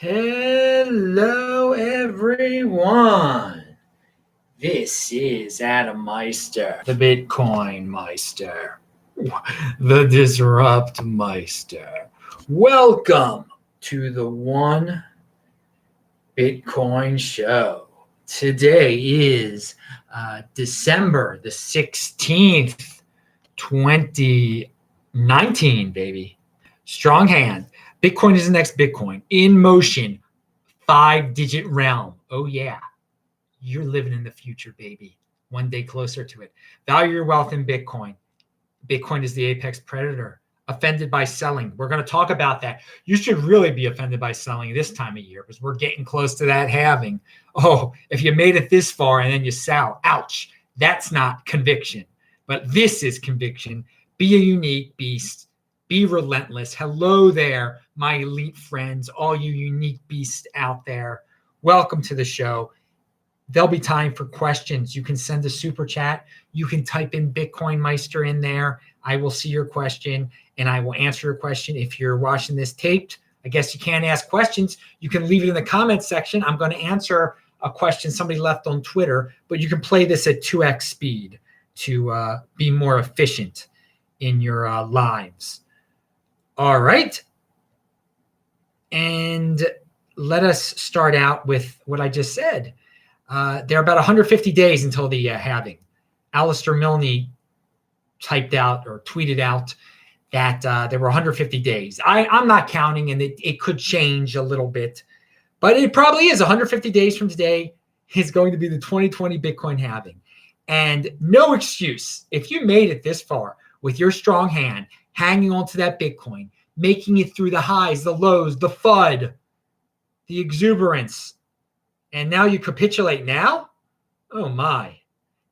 Hello, everyone. This is Adam Meister, the Bitcoin Meister, the Disrupt Meister. Welcome to the One Bitcoin Show. Today is December the 16th, 2019, baby. Strong hand. Bitcoin is the next Bitcoin. In motion. 5-digit realm. Oh, yeah. You're living in the future, baby. One day closer to it. Value your wealth in Bitcoin. Bitcoin is the apex predator. Offended by selling. We're going to talk about that. You should really be offended by selling this time of year because we're getting close to that halving. Oh, if you made it this far and then you sell, ouch. That's not conviction. But this is conviction. Be a unique beast. Be relentless. Hello there, my elite friends, all you unique beasts out there. Welcome to the show. There'll be time for questions. You can send a super chat. You can type in Bitcoin Meister in there. I will see your question and I will answer your question. If you're watching this taped, I guess you can't ask questions. You can leave it in the comments section. I'm going to answer a question somebody left on Twitter, but you can play this at 2x speed to be more efficient in your lives. All right. And let us start out with what I just said. There are about 150 days until the halving. Alistair Milne typed out or tweeted out that there were 150 days. I'm not counting, and it could change a little bit, but it probably is 150 days from today is going to be the 2020 Bitcoin halving. And no excuse. If you made it this far with your strong hand, hanging on to that Bitcoin, making it through the highs, the lows, the FUD, the exuberance, and now you capitulate now? Oh my.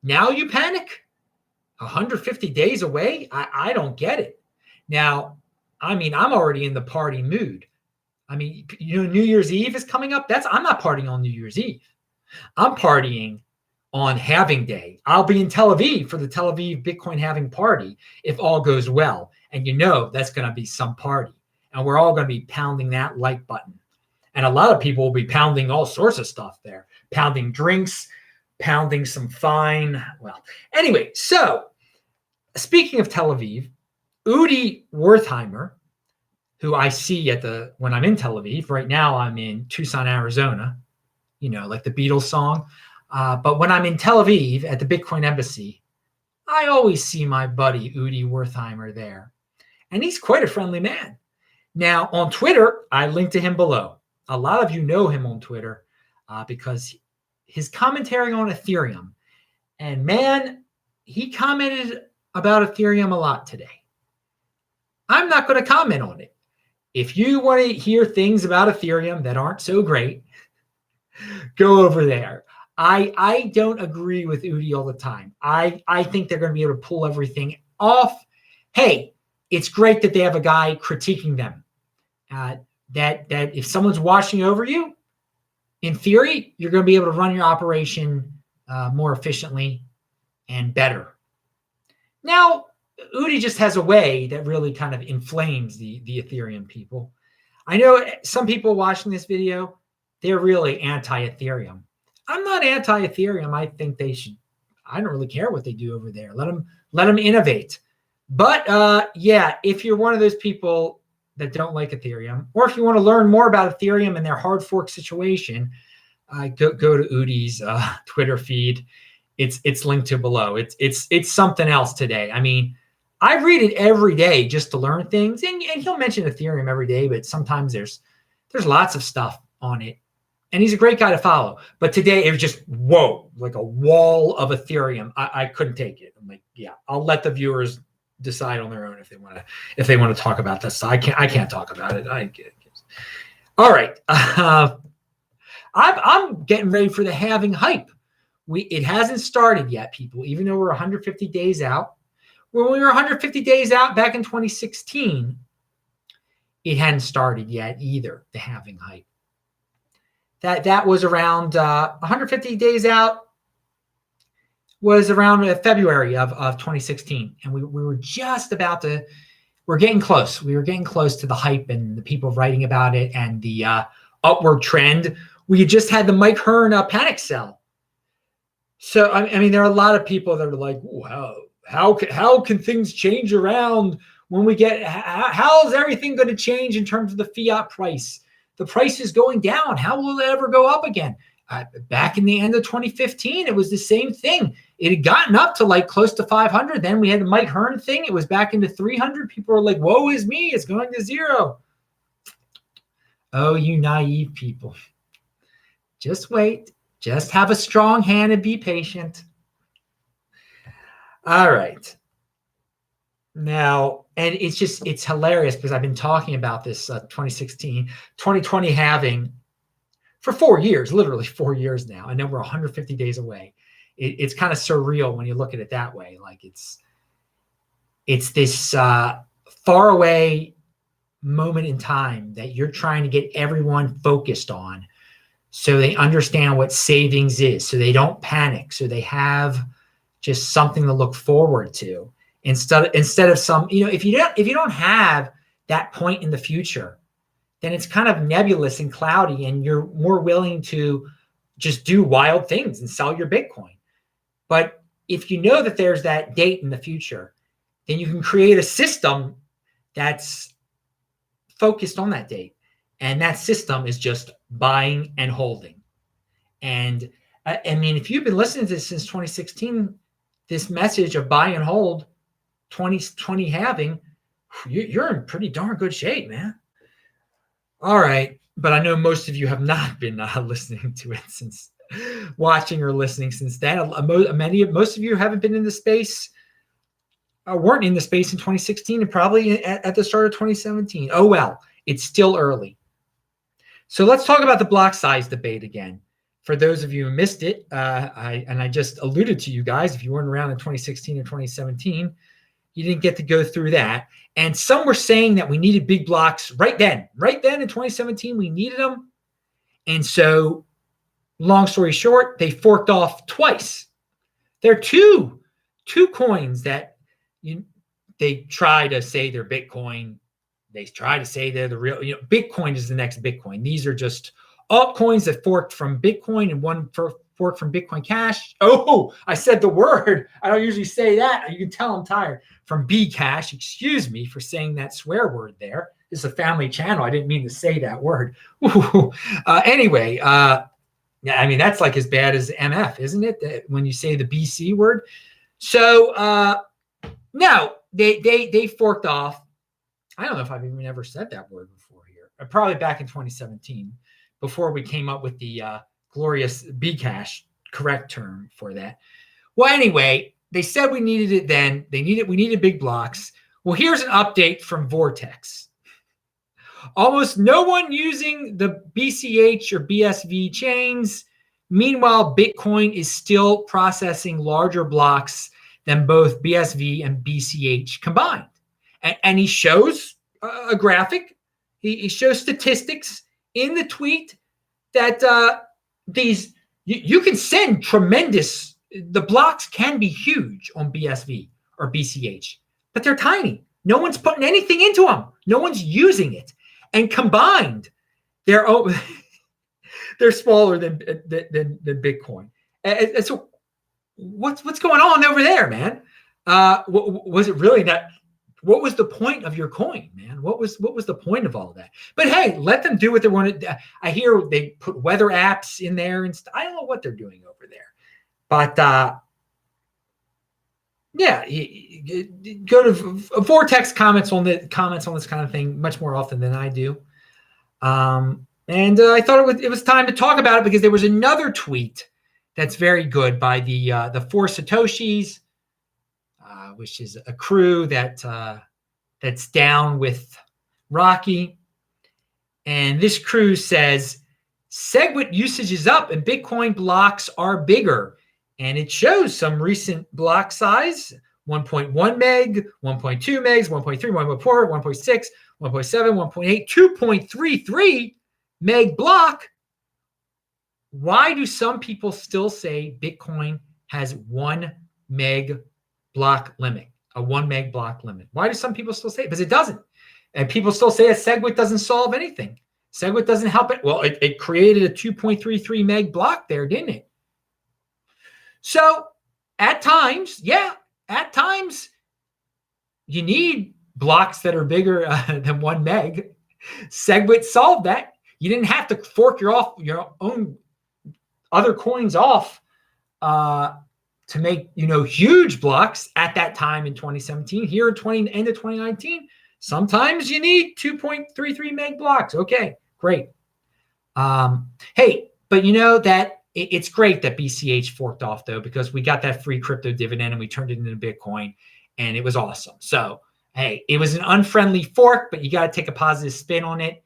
Now you panic? 150 days away? I don't get it. Now, I mean, I'm already in the party mood. I mean, New Year's Eve is coming up. I'm not partying on New Year's Eve. I'm partying on halving day. I'll be in Tel Aviv for the Tel Aviv Bitcoin halving party if all goes well. And that's going to be some party. And we're all going to be pounding that like button. And a lot of people will be pounding all sorts of stuff there. Pounding drinks, pounding some fine. Well, anyway, so speaking of Tel Aviv, Udi Wertheimer, who I see when I'm in Tel Aviv, right now I'm in Tucson, Arizona, like the Beatles song. But when I'm in Tel Aviv at the Bitcoin Embassy, I always see my buddy Udi Wertheimer there. And he's quite a friendly man. Now, on Twitter, I linked to him below. A lot of you know him on Twitter because his commentary on Ethereum. And man, he commented about Ethereum a lot today. I'm not going to comment on it. If you want to hear things about Ethereum that aren't so great, go over there. I don't agree with Udi all the time. I think they're going to be able to pull everything off. Hey, it's great that they have a guy critiquing them. That if someone's watching over you, in theory, you're going to be able to run your operation more efficiently and better. Now, Udi just has a way that really kind of inflames the Ethereum people. I know some people watching this video, they're really anti-Ethereum. I'm not anti-Ethereum. I think they should. I don't really care what they do over there. Let them innovate. But yeah, if you're one of those people that don't like Ethereum, or if you want to learn more about Ethereum and their hard fork situation, go to Udi's Twitter feed. It's linked to below. It's something else today. I mean, I read it every day just to learn things, and he'll mention Ethereum every day, but sometimes there's lots of stuff on it. And he's a great guy to follow. But today it was just, whoa, like a wall of Ethereum. I couldn't take it. I'm like, yeah, I'll let the viewers decide on their own if they want to talk about this. So I can't talk about it. All right. I'm getting ready for the halving hype. It hasn't started yet, people, even though we're 150 days out. When we were 150 days out back in 2016, it hadn't started yet either, the halving hype. That was around 150 days out, was around February of 2016. And we were just about we're getting close. We were getting close to the hype and the people writing about it and the upward trend. We just had the Mike Hearn panic sell. So, I mean, there are a lot of people that are like, wow, how can things change around when we get, how is everything going to change in terms of the fiat price? The price is going down. How will it ever go up again? Back in the end of 2015, it was the same thing. It had gotten up to like close to 500. Then we had the Mike Hearn thing. It was back into 300. People were like, woe is me. It's going to zero. Oh, you naive people. Just wait. Just have a strong hand and be patient. All right. Now, and it's hilarious because I've been talking about this 2016, 2020 halving for 4 years, literally 4 years now. And then we're 150 days away. It's kind of surreal when you look at it that way. Like it's this far away moment in time that you're trying to get everyone focused on so they understand what savings is, so they don't panic, so they have just something to look forward to instead of some, if you don't have that point in the future, then it's kind of nebulous and cloudy, and you're more willing to just do wild things and sell your Bitcoin. But if you know that there's that date in the future, then you can create a system that's focused on that date. And that system is just buying and holding. And I mean, if you've been listening to this since 2016, this message of buy and hold 2020 halving, you're in pretty darn good shape, man. All right. But I know most of you have not been listening to it since watching or listening since then. Most of you haven't been in the space, weren't in the space in 2016 and probably at the start of 2017. Oh, well, it's still early. So let's talk about the block size debate again. For those of you who missed it, I just alluded to you guys, if you weren't around in 2016 or 2017, you didn't get to go through that. And some were saying that we needed big blocks right then. Right then in 2017, we needed them. And so, long story short, they forked off twice. There are two coins that they try to say they're Bitcoin. They try to say they're the real, Bitcoin is the next Bitcoin. These are just altcoins that forked from Bitcoin and one forked from Bitcoin Cash. Oh, I said the word. I don't usually say that. You can tell I'm tired. From Bcash. Excuse me for saying that swear word there. This is a family channel. I didn't mean to say that word. Anyway, yeah, I mean, that's like as bad as MF, isn't it? When you say the BC word. So, no, they forked off. I don't know if I've even ever said that word before here. Probably back in 2017, before we came up with the glorious Bcash correct term for that. Well, anyway, they said we needed it then. We needed big blocks. Well, here's an update from Vortex. Almost no one using the BCH or BSV chains. Meanwhile, Bitcoin is still processing larger blocks than both BSV and BCH combined. And he shows a graphic. He shows statistics in the tweet that you can send tremendous. The blocks can be huge on BSV or BCH, but they're tiny. No one's putting anything into them. No one's using it. And combined, they're smaller than Bitcoin. And so, what's going on over there, man? Was it really that? What was the point of your coin, man? What was the point of all of that? But hey, let them do what they want to. I hear they put weather apps in there and I don't know what they're doing over there. But yeah, go to Vortex comments on this kind of thing much more often than I do. And I thought it was time to talk about it because there was another tweet that's very good by the Four Satoshis, which is a crew that's down with Rocky. And this crew says, Segwit usage is up and Bitcoin blocks are bigger. And it shows some recent block size, 1.1 meg, 1.2 megs, 1.3, 1.4, 1.6, 1.7, 1.8, 2.33 meg block. Why do some people still say Bitcoin has 1 meg block limit, a 1 meg block limit? Why do some people still say it? Because it doesn't. And people still say a Segwit doesn't solve anything. Segwit doesn't help it. Well, it created a 2.33 meg block there, didn't it? So at times, you need blocks that are bigger than 1 meg. Segwit solved that. You didn't have to fork your own other coins off to make huge blocks at that time in 2017. Here in end of 2019, sometimes you need 2.33 meg blocks. Okay, great. Hey, but that it's great that BCH forked off though, because we got that free crypto dividend and we turned it into Bitcoin, and it was awesome. So hey, it was an unfriendly fork, but you got to take a positive spin on it.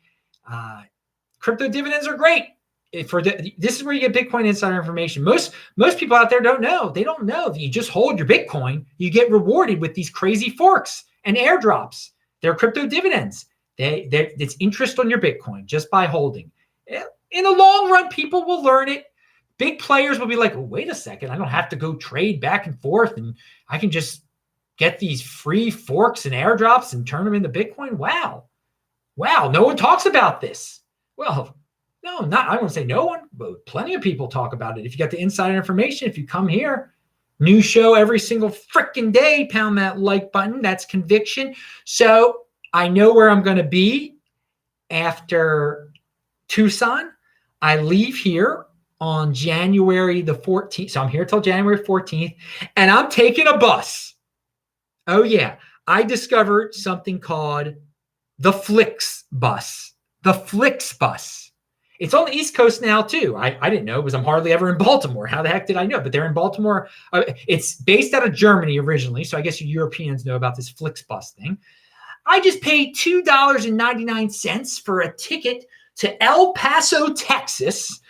Crypto dividends are great. This is where you get Bitcoin insider information. Most people out there don't know. They don't know that you just hold your Bitcoin, you get rewarded with these crazy forks and airdrops. They're crypto dividends. It's interest on your Bitcoin just by holding. In the long run, people will learn it. Big players will be like, oh, wait a second, I don't have to go trade back and forth, and I can just get these free forks and airdrops and turn them into Bitcoin. Wow, no one talks about this. Well, no, I won't say no one, but plenty of people talk about it. If you got the insider information, if you come here, new show every single freaking day, pound that like button. That's conviction. So I know where I'm going to be after Tucson. I leave here on January the 14th. So I'm here till January 14th, and I'm taking a bus. Oh, yeah. I discovered something called the Flix bus. The Flix bus. It's on the East Coast now, too. I didn't know because I'm hardly ever in Baltimore. How the heck did I know? But they're in Baltimore. It's based out of Germany originally, so I guess you Europeans know about this Flix bus thing. I just paid $2.99 for a ticket to El Paso, Texas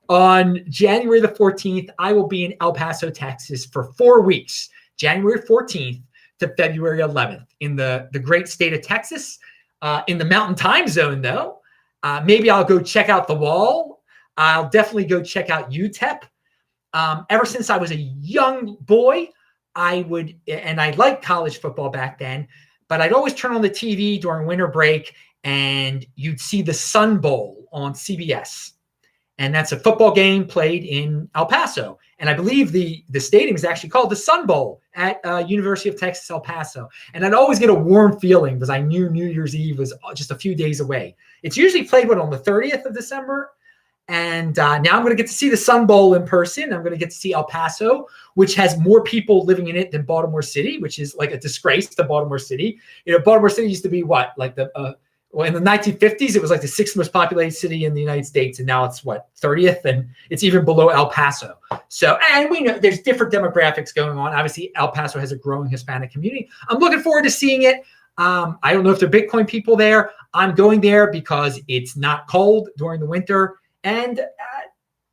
on January the 14th. I will be in El Paso, Texas for 4 weeks, January 14th to February 11th in the great state of Texas, in the Mountain Time Zone, though. Maybe I'll go check out the Wall. I'll definitely go check out UTEP. Ever since I was a young boy, I liked college football back then, but I'd always turn on the TV during winter break, and you'd see the Sun Bowl on CBS. And that's a football game played in El Paso. And I believe the stadium is actually called the Sun Bowl at University of Texas, El Paso. And I'd always get a warm feeling because I knew New Year's Eve was just a few days away. It's usually played on the 30th of December. And now I'm going to get to see the Sun Bowl in person. I'm going to get to see El Paso, which has more people living in it than Baltimore City, which is like a disgrace to Baltimore City. Baltimore City used to be what? Like in the 1950s, it was like the 6th most populated city in the United States. And now it's 30th, and it's even below El Paso. So, and we know there's different demographics going on. Obviously, El Paso has a growing Hispanic community. I'm looking forward to seeing it. I don't know if there are Bitcoin people there. I'm going there because it's not cold during the winter. And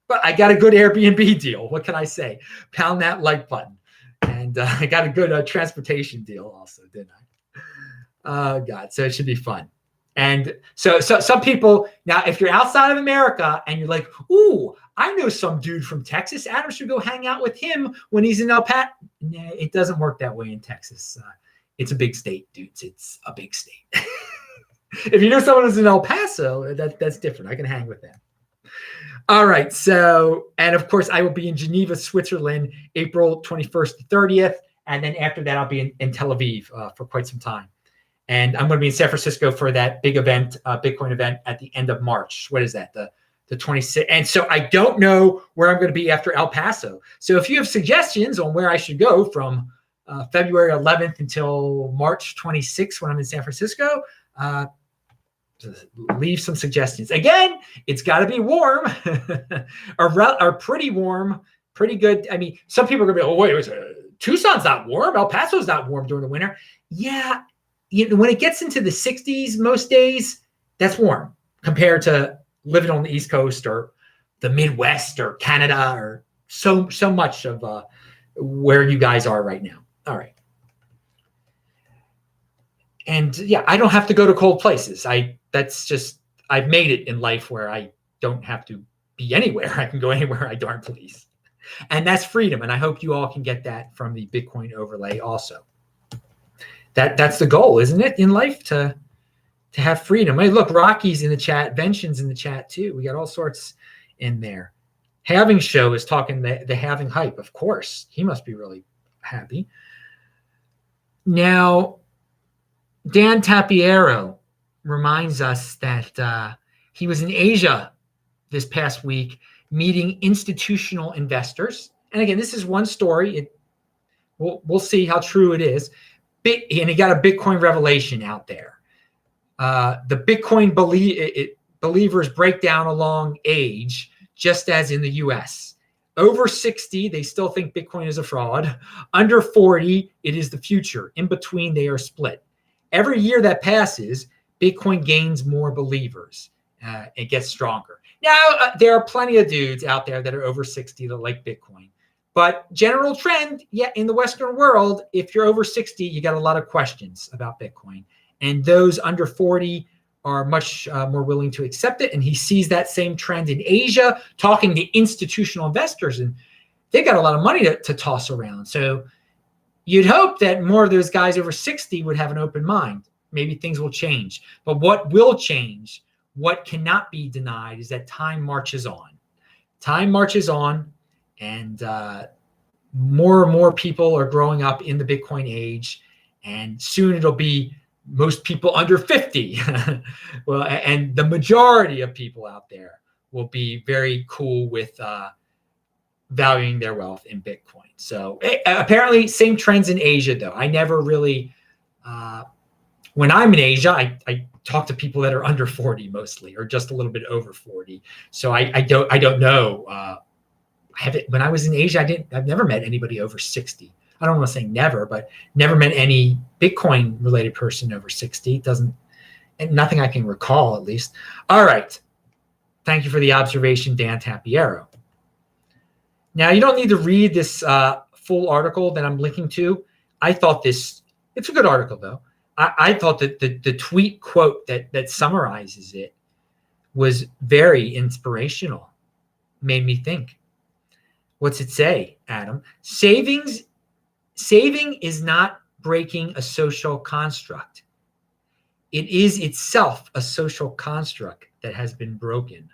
but I got a good Airbnb deal. What can I say? Pound that like button. And I got a good transportation deal also, didn't I? Oh, God. So it should be fun. And so some people, now, if you're outside of America and you're like, ooh, I know some dude from Texas, Adam should go hang out with him when he's in El Paso. Nah, it doesn't work that way in Texas. It's a big state, dudes. It's a big state. If you know someone who's in El Paso, that's different. I can hang with them. All right. So, and of course, I will be in Geneva, Switzerland, April 21st to 30th. And then after that, I'll be in Tel Aviv for quite some time. And I'm going to be in San Francisco for that big event, Bitcoin event at the end of March. What is that? The 26th. And so I don't know where I'm going to be after El Paso. So if you have suggestions on where I should go from February 11th until March 26th when I'm in San Francisco, leave some suggestions. Again, it's got to be warm or pretty warm, pretty good. I mean, some people are going to be, oh, wait, Tucson's not warm. El Paso's not warm during the winter. Yeah. When it gets into the 60s most days, that's warm compared to living on the East Coast or the Midwest or Canada or so much of where you guys are right now. All right. And yeah, I don't have to go to cold places. I've made it in life where I don't have to be anywhere. I can go anywhere I darn please. And that's freedom. And I hope you all can get that from the Bitcoin overlay also. That's the goal, isn't it, in life, to to have freedom. Hey, look, Rocky's in the chat, Vention's in the chat too. We got all sorts in there. Halving Show is talking the halving hype. Of course, he must be really happy. Now, Dan Tapiero reminds us that he was in Asia this past week meeting institutional investors. And again, this is one story. We'll see how true it is. And he got a Bitcoin revelation out there. The Bitcoin believers break down along age, just as in the US. Over 60, they still think Bitcoin is a fraud. Under 40, it is the future. In between, they are split. Every year that passes, Bitcoin gains more believers. It gets stronger. Now, there are plenty of dudes out there that are over 60 that like Bitcoin. But general trend, yeah, in the Western world, if you're over 60, you got a lot of questions about Bitcoin. And those under 40 are much more willing to accept it. And he sees that same trend in Asia, talking to institutional investors. And they got a lot of money to toss around. So you'd hope that more of those guys over 60 would have an open mind. Maybe things will change. But what will change, what cannot be denied, is that time marches on. Time marches on, and more and more people are growing up in the Bitcoin age. And soon it'll be most people under 50. Well, and the majority of people out there will be very cool with valuing their wealth in Bitcoin. So apparently same trends in Asia, though. I never really, when I'm in Asia, I talk to people that are under 40 mostly, or just a little bit over 40. So I don't know. When I was in Asia, I've never met anybody over 60. I don't want to say never, but never met any Bitcoin related person over 60. Nothing I can recall, at least. All right. Thank you for the observation, Dan Tapiero. Now, you don't need to read this full article that I'm linking to. I thought it's a good article, though. I thought that the tweet quote that summarizes it was very inspirational. Made me think. What's it say, Adam? Saving is not breaking a social construct. It is itself a social construct that has been broken.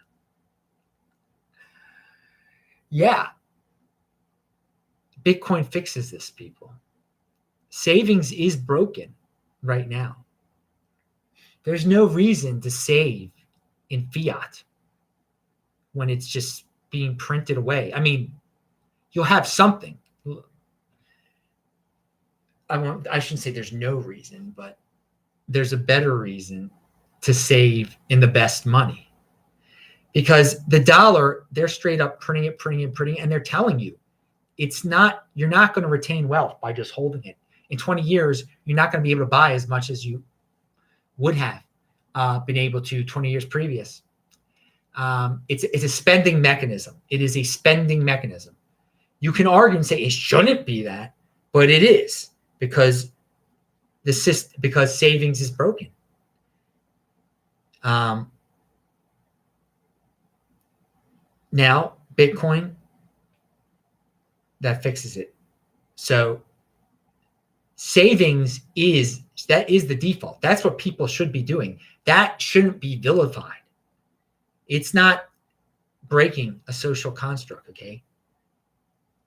Yeah. Bitcoin fixes this, people. Savings is broken right now. There's no reason to save in fiat when it's just being printed away. I mean, you'll have something. I shouldn't say there's no reason, but there's a better reason to save in the best money. Because the dollar, they're straight up printing it, and they're telling you you're not going to retain wealth by just holding it. In 20 years, you're not going to be able to buy as much as you would have been able to 20 years previous. It's a spending mechanism. It is a spending mechanism. You can argue and say it shouldn't be that, but it is, because because savings is broken. Now, Bitcoin, that fixes it. So savings is the default. That's what people should be doing. That shouldn't be vilified. It's not breaking a social construct, okay?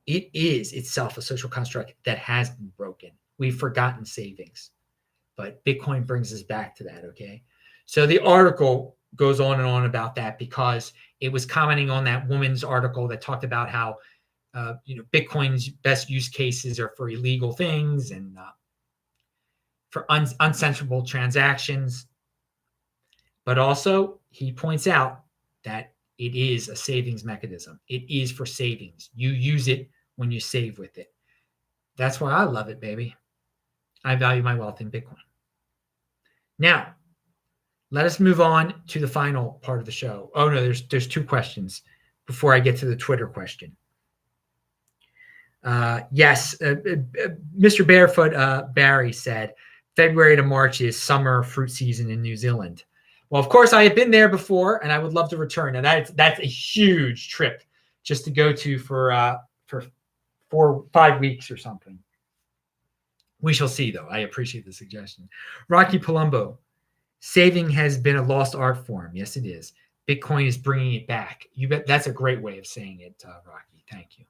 It is itself a social construct that has been broken. We've forgotten savings, but Bitcoin brings us back to that, okay? So the article goes on and on about that, because it was commenting on that woman's article that talked about how Bitcoin's best use cases are for illegal things and for uncensorable transactions. But also, he points out that it is a savings mechanism. It is for savings. You use it when you save with it. That's why I love it, baby. I value my wealth in Bitcoin. Now, let us move on to the final part of the show. Oh, no, there's two questions before I get to the Twitter question. Yes, Mr. Barefoot Barry said, February to March is summer fruit season in New Zealand. Well, of course, I have been there before, and I would love to return. And that's a huge trip just to go to for 4 or 5 weeks or something. We shall see, though. I appreciate the suggestion. Rocky Palumbo, Saving has been a lost art form. Yes, it is. Bitcoin is bringing it back. You bet. That's a great way of saying it, Rocky. Thank you.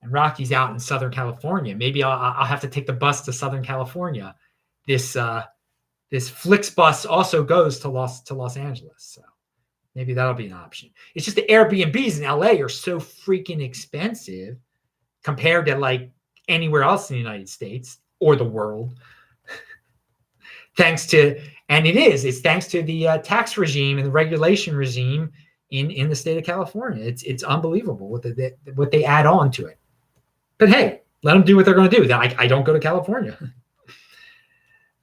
And Rocky's out in Southern California. Maybe I'll have to take the bus to Southern California. This Flixbus also goes to Los Angeles. So maybe that'll be an option. It's just the Airbnbs in LA are so freaking expensive compared to like anywhere else in the United States or the world. It's thanks to the tax regime and the regulation regime in the state of California. It's unbelievable what they add on to it. But hey, let them do what they're going to do. I don't go to California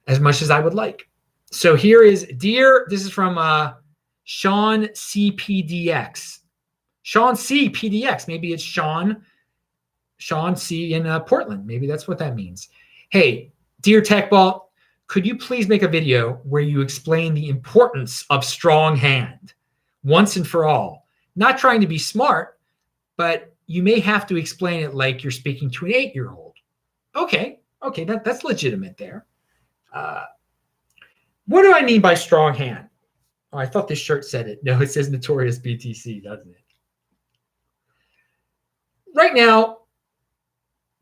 as much as I would like. So here is this is from Sean CPDX. Sean CPDX. Maybe it's Sean C in Portland. Maybe that's what that means. Hey, dear TechBalt, could you please make a video where you explain the importance of strong hand once and for all? Not trying to be smart, but you may have to explain it like you're speaking to an 8-year-old. Okay, that's legitimate there. What do I mean by strong hand? Oh, I thought this shirt said it. No, it says Notorious BTC, doesn't it? Right now,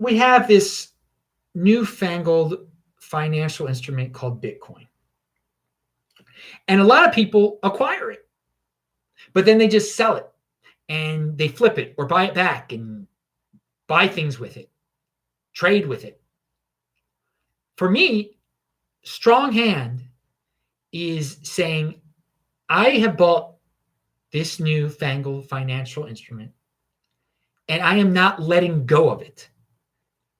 we have this newfangled financial instrument called Bitcoin. And a lot of people acquire it, but then they just sell it and they flip it or buy it back and buy things with it, trade with it. For me, strong hand is saying, I have bought this newfangled financial instrument and I am not letting go of it.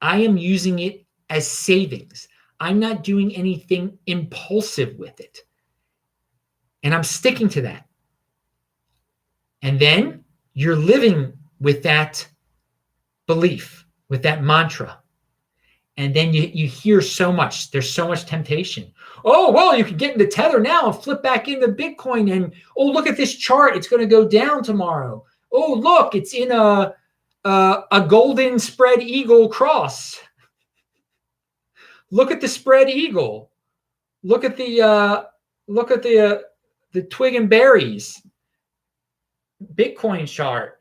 I am using it as savings. I'm not doing anything impulsive with it. And I'm sticking to that. And then you're living with that belief, with that mantra. And then you hear so much. There's so much temptation. Oh, well, you can get into Tether now and flip back into Bitcoin. And, oh, look at this chart. It's going to go down tomorrow. Oh, look, it's in a golden spread eagle cross. Look at the spread eagle. Look at the twig and berries. Bitcoin chart.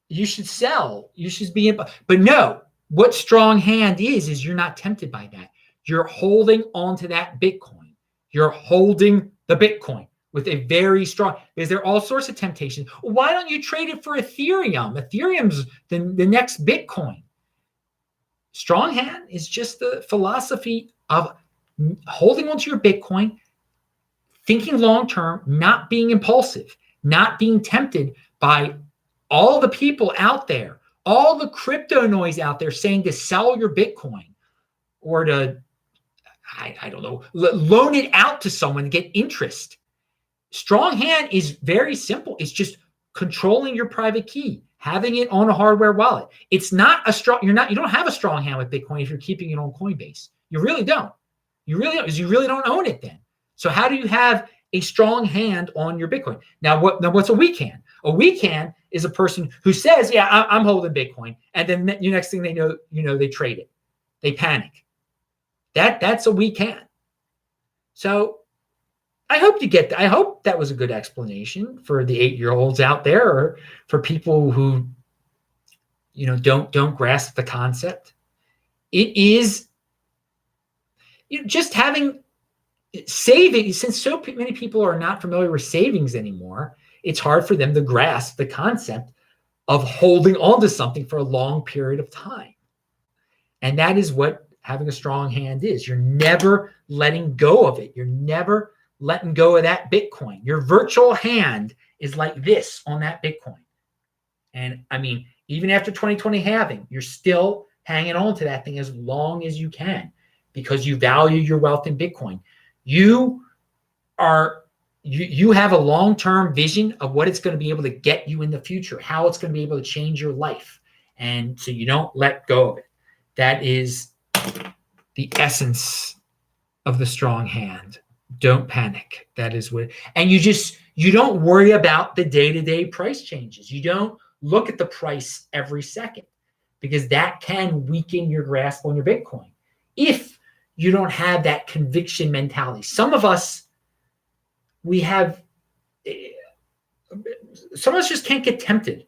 You should sell. You should be but no, what strong hand is you're not tempted by that. You're holding on to that Bitcoin. You're holding the Bitcoin with a very strong, because there are all sorts of temptations. Why don't you trade it for Ethereum? Ethereum's the next Bitcoin. Strong hand is just the philosophy of holding onto your Bitcoin, thinking long-term, not being impulsive, not being tempted by all the people out there, all the crypto noise out there saying to sell your Bitcoin or to, I don't know, loan it out to someone to get interest. Strong hand is very simple. It's just controlling your private key, having it on a hardware wallet. It's not a strong, you don't have a strong hand with Bitcoin if you're keeping it on Coinbase. You really don't. You really don't, because you really don't own it then. So how do you have a strong hand on your Bitcoin? Now what's a weak hand? A weak hand is a person who says, yeah, I'm holding Bitcoin. And then the next thing they know, they trade it. They panic. That's a weak hand. So I hope you get that. I hope that was a good explanation for the 8-year-olds out there, or for people who, don't grasp the concept. It is just having savings. Since so many people are not familiar with savings anymore, it's hard for them to grasp the concept of holding on to something for a long period of time. And that is what having a strong hand is. You're never letting go of it. You're never letting go of that Bitcoin. Your virtual hand is like this on that Bitcoin. And I mean, even after 2020 halving, you're still hanging on to that thing as long as you can, because you value your wealth in Bitcoin. You have a long-term vision of what it's going to be able to get you in the future, how it's going to be able to change your life. And so you don't let go of it. That is the essence of the strong hand. Don't panic. That is what, and you don't worry about the day-to-day price changes. You don't look at the price every second, because that can weaken your grasp on your Bitcoin. If you don't have that conviction mentality. Some of us, some of us just can't get tempted.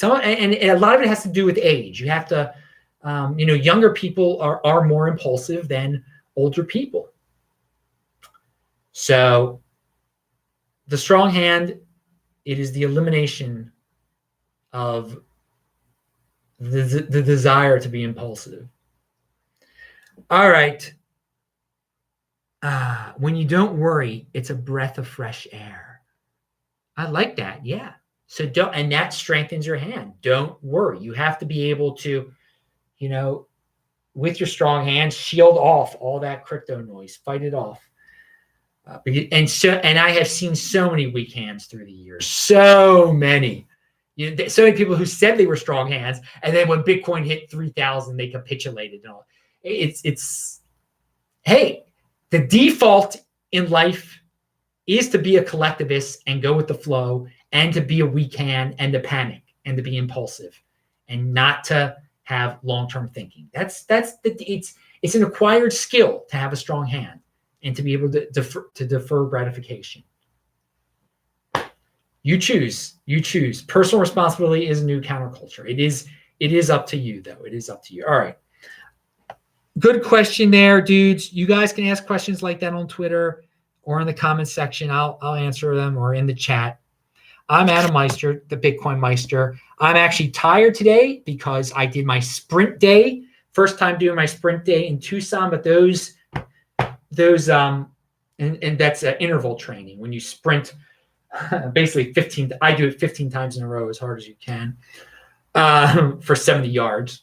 And a lot of it has to do with age. You have to, younger people are more impulsive than older people. So the strong hand, it is the elimination of the desire to be impulsive. All right. When you don't worry, it's a breath of fresh air. I like that. Yeah. So and that strengthens your hand. Don't worry. You have to be able to, with your strong hand, shield off all that crypto noise, fight it off. And I have seen so many weak hands through the years. So many. So many people who said they were strong hands, and then when Bitcoin hit 3,000, they capitulated and all. Hey, the default in life is to be a collectivist and go with the flow, and to be a weak hand and to panic and to be impulsive and not to have long-term thinking. It's an acquired skill to have a strong hand and to be able to defer gratification. You choose. Personal responsibility is a new counterculture. It is up to you, though. It is up to you. All right. Good question there, dudes. You guys can ask questions like that on Twitter or in the comments section. I'll answer them, or in the chat. I'm Adam Meister, the Bitcoin Meister. I'm actually tired today because I did my sprint day. First time doing my sprint day in Tucson, but those and that's interval training. When you sprint basically 15, I do it 15 times in a row as hard as you can for 70 yards.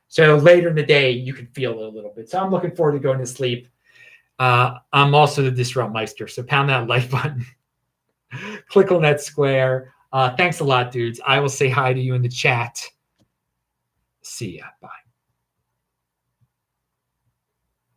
So later in the day, you can feel it a little bit. So I'm looking forward to going to sleep. I'm also the Disrupt Meister, so pound that like button. Click on that square. Thanks a lot, dudes. I will say hi to you in the chat. See ya. Bye.